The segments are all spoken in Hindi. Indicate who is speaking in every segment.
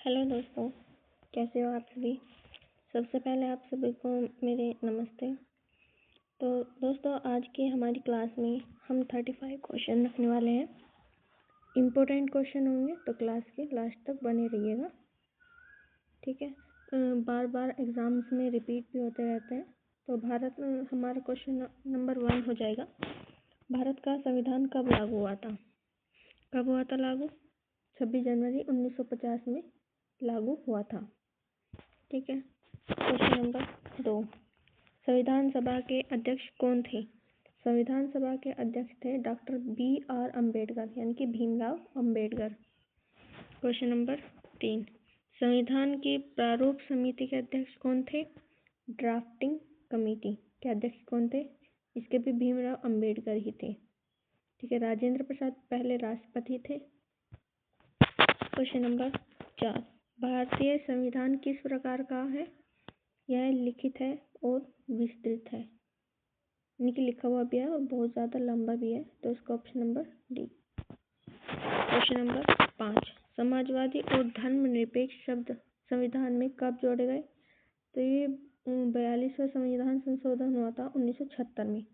Speaker 1: हेलो दोस्तों, कैसे हो आप सभी। सबसे पहले आप सभी को मेरे नमस्ते। तो दोस्तों, आज की हमारी क्लास में हम 35 क्वेश्चन रखने वाले हैं। इम्पोर्टेंट क्वेश्चन होंगे तो क्लास के लास्ट तक बने रहिएगा, ठीक है। बार बार एग्जाम्स में रिपीट भी होते रहते हैं। तो भारत में हमारा क्वेश्चन नंबर 1 हो जाएगा। भारत का संविधान कब लागू हुआ था? कब हुआ था लागू? 26 जनवरी 1950 में लागू हुआ था, ठीक है। क्वेश्चन नंबर 2, संविधान सभा के अध्यक्ष कौन थे? संविधान सभा के अध्यक्ष थे डॉक्टर BR अम्बेडकर, यानी कि भीमराव अम्बेडकर। क्वेश्चन नंबर 3, संविधान की प्रारूप समिति के अध्यक्ष कौन थे? ड्राफ्टिंग कमेटी के अध्यक्ष कौन थे? इसके भी भीमराव अम्बेडकर ही थे, ठीक है। राजेंद्र प्रसाद पहले राष्ट्रपति थे। क्वेश्चन नंबर 4, भारतीय संविधान किस प्रकार का है? यह लिखित है और विस्तृत है, यानी कि लिखा हुआ भी है और बहुत ज़्यादा लंबा भी है, तो इसका option number D. Question number 5, Samajwadi और धर्मनिरपेक्ष शब्द संविधान में कब जोड़े गए? तो ये 42वां संविधान संशोधन हुआ था 1976 में।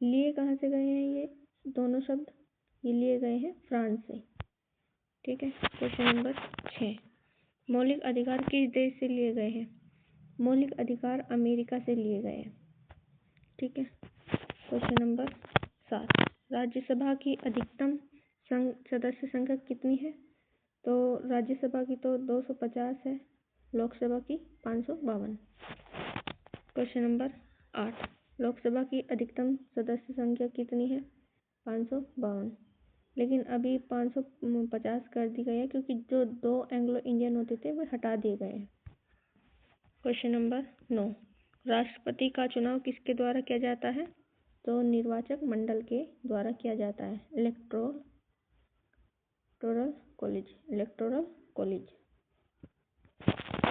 Speaker 1: लिए कहाँ से गए हैं ये दोनों शब्द? ये लिए गए हैं फ्रांस से, ठीक है। क्वेश्चन नंबर 6, मौलिक अधिकार किस देश से लिए गए हैं? मौलिक अधिकार अमेरिका से लिए गए हैं, ठीक है। क्वेश्चन नंबर 7, राज्यसभा की अधिकतम सदस्य संख्या कितनी है? तो राज्यसभा की तो 250 है, लोकसभा की 552। क्वेश्चन नंबर 8, लोकसभा की अधिकतम सदस्य संख्या कितनी है? 552, लेकिन अभी 550 कर दी गई है, क्योंकि जो 2 एंग्लो इंडियन होते थे वो हटा दिए गए हैं। क्वेश्चन नंबर 9, राष्ट्रपति का चुनाव किसके द्वारा किया जाता है? तो निर्वाचक मंडल के द्वारा किया जाता है, इलेक्टोरल कॉलेज।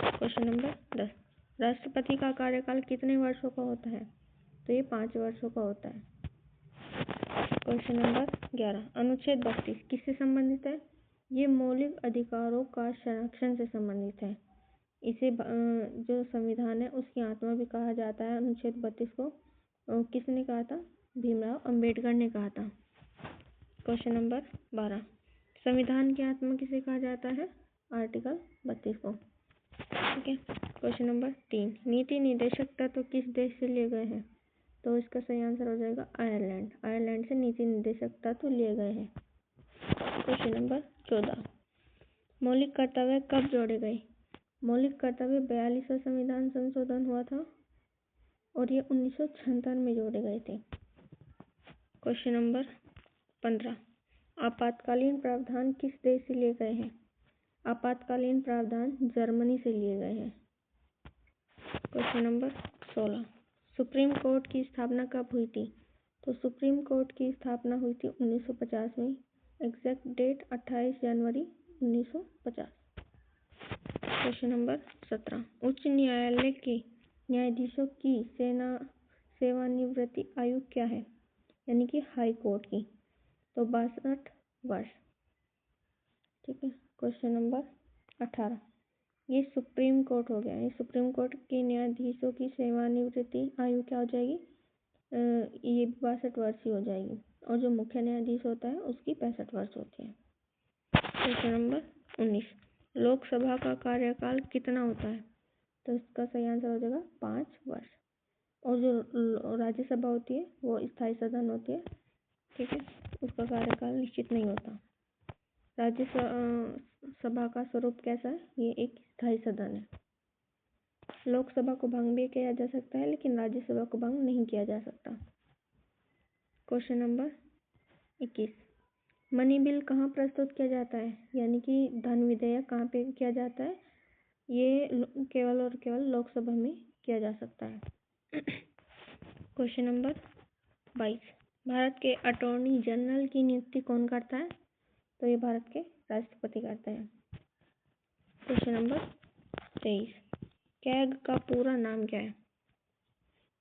Speaker 1: क्वेश्चन नंबर 10, राष्ट्रपति का कार्यकाल कितने वर्षों का होता है? तो ये 5 वर्षों का होता है। क्वेश्चन नंबर 11, अनुच्छेद 32 किससे संबंधित है? ये मौलिक अधिकारों का संरक्षण से संबंधित है। इसे जो संविधान है उसकी आत्मा भी कहा जाता है। अनुच्छेद 32 को किसने कहा था? भीमराव अम्बेडकर ने कहा था। क्वेश्चन नंबर 12, संविधान की आत्मा किसे कहा जाता है? आर्टिकल 32 को, ठीक है। क्वेश्चन नंबर 3, नीति निर्देशक तत्व किस देश से लिए गए हैं? तो इसका सही आंसर हो जाएगा आयरलैंड से नीति निर्देशक तत्व लिए गए हैं। क्वेश्चन नंबर 14, मौलिक कर्तव्य कब जोड़े गए? मौलिक कर्तव्य 42वां संविधान संशोधन हुआ था और ये 1976 में जोड़े गए थे। क्वेश्चन नंबर 15, आपातकालीन प्रावधान किस देश से लिए गए हैं? आपातकालीन प्रावधान जर्मनी से लिए गए हैं। क्वेश्चन नंबर 16, सुप्रीम कोर्ट की स्थापना कब हुई थी? तो सुप्रीम कोर्ट की स्थापना हुई थी 1950 में। एग्जैक्ट डेट 28 जनवरी 1950। क्वेश्चन नंबर 17, उच्च न्यायालय के न्यायाधीशों की सेवानिवृत्ति आयु क्या है? यानी कि हाई कोर्ट की, तो 62 वर्ष, ठीक है। क्वेश्चन नंबर 18, ये सुप्रीम कोर्ट हो गया। ये सुप्रीम कोर्ट के न्यायाधीशों की सेवानिवृत्ति आयु क्या हो जाएगी? ये 62 वर्ष ही हो जाएगी, और जो मुख्य न्यायाधीश होता है उसकी 65 वर्ष होती है। क्वेश्चन नंबर 19, लोकसभा का कार्यकाल कितना होता है? तो इसका सही आंसर हो जाएगा 5 वर्ष, और जो राज्यसभा होती है वो स्थायी सदन होती है, ठीक है। उसका कार्यकाल निश्चित नहीं होता। राज्यसभा का स्वरूप कैसा है? ये एक स्थायी सदन है। लोकसभा को भंग भी किया जा सकता है, लेकिन राज्यसभा को भंग नहीं किया जा सकता। क्वेश्चन नंबर 21, मनी बिल कहाँ प्रस्तुत किया जाता है? यानी कि धन विधेयक कहाँ पे किया जाता है? ये केवल और केवल लोकसभा में किया जा सकता है। क्वेश्चन नंबर 22, भारत के अटॉर्नी जनरल की नियुक्ति कौन करता है? तो ये भारत के राष्ट्रपति करते हैं। क्वेश्चन नंबर 23, कैग का पूरा नाम क्या है?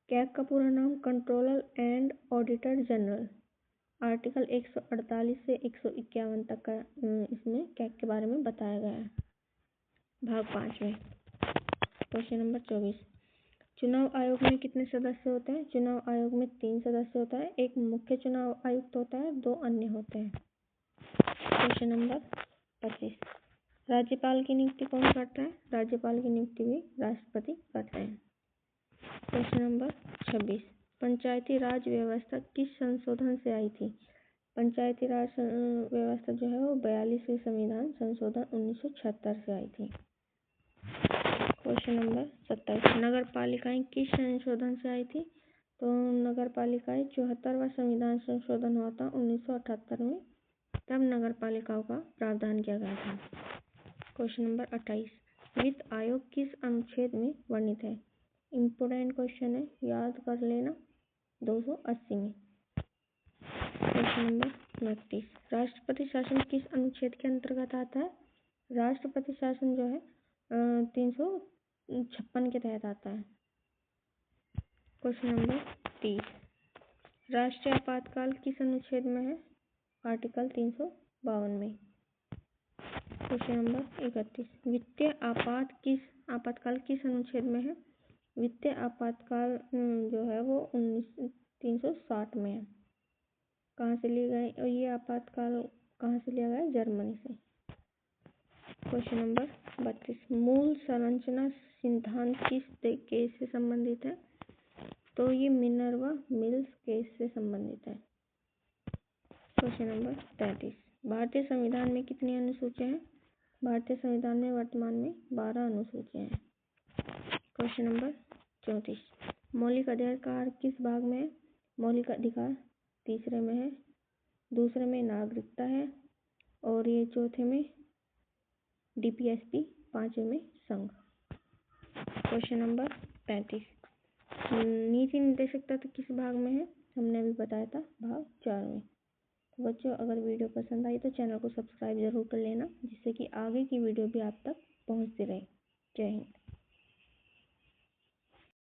Speaker 1: कैग का पूरा नाम controller and auditor general. Article 148 से 151 तक का इसमें कैग के बारे में बताया गया है। भाग 5 में। क्वेश्चन नंबर 24, चुनाव आयोग में कितने सदस्य होते हैं? चुनाव आयोग में 3 सदस्य होता है, एक मुख्य चुनाव आयुक्त होता है, 2 अन्य होते हैं। क्वेश्चन नंबर 25, राज्यपाल की नियुक्ति कौन करता है? राज्यपाल की नियुक्ति भी राष्ट्रपति करते हैं। क्वेश्चन नंबर 26, पंचायती राज व्यवस्था किस संशोधन से आई थी? पंचायती राज व्यवस्था जो है वो 42वें संविधान संशोधन 1976 से आई थी। क्वेश्चन नंबर 27, नगर पालिकाएं किस संशोधन से आई थी? तो नगर पालिकाएं 74वां संविधान संशोधन हुआ था 1978 में, तब नगर पालिकाओं का प्रावधान किया गया था। क्वेश्चन नंबर 28, वित्त आयोग किस अनुच्छेद में वर्णित है? इम्पोर्टेंट क्वेश्चन है, याद कर लेना, 280 में। क्वेश्चन नंबर 29, राष्ट्रपति शासन किस अनुच्छेद के अंतर्गत आता है? राष्ट्रपति शासन जो है 356 के तहत आता है। क्वेश्चन नंबर 30, राष्ट्रीय आपातकाल किस अनुच्छेद में है? आर्टिकल 352 में। क्वेश्चन नंबर 31, वित्तीय आपातकाल किस अनुच्छेद में है? वित्तीय आपातकाल जो है वो 360 में है। कहाँ से लिए गए? और ये आपातकाल कहाँ से लिया गया? जर्मनी से। क्वेश्चन नंबर 32, मूल संरचना सिद्धांत किस केस से संबंधित है? तो ये मिनर्वा मिल्स केस से संबंधित है। क्वेश्चन नंबर 33, भारतीय संविधान में कितनी अनुसूचियां हैं? भारतीय संविधान में वर्तमान में 12 अनुसूचियां हैं। क्वेश्चन नंबर 34, मौलिक अधिकार किस भाग में है? मौलिक अधिकार तीसरे में है, दूसरे में नागरिकता है, और ये चौथे में DPSP, 5वें में संघ। क्वेश्चन नंबर 35, नीति निर्देशक तत्व किस भाग में है? हमने अभी बताया था भाग 4 में। तो बच्चों, अगर वीडियो पसंद आई तो चैनल को सब्सक्राइब जरूर कर लेना, जिससे कि आगे की वीडियो भी आप तक पहुंचती रहे। जय हिंद।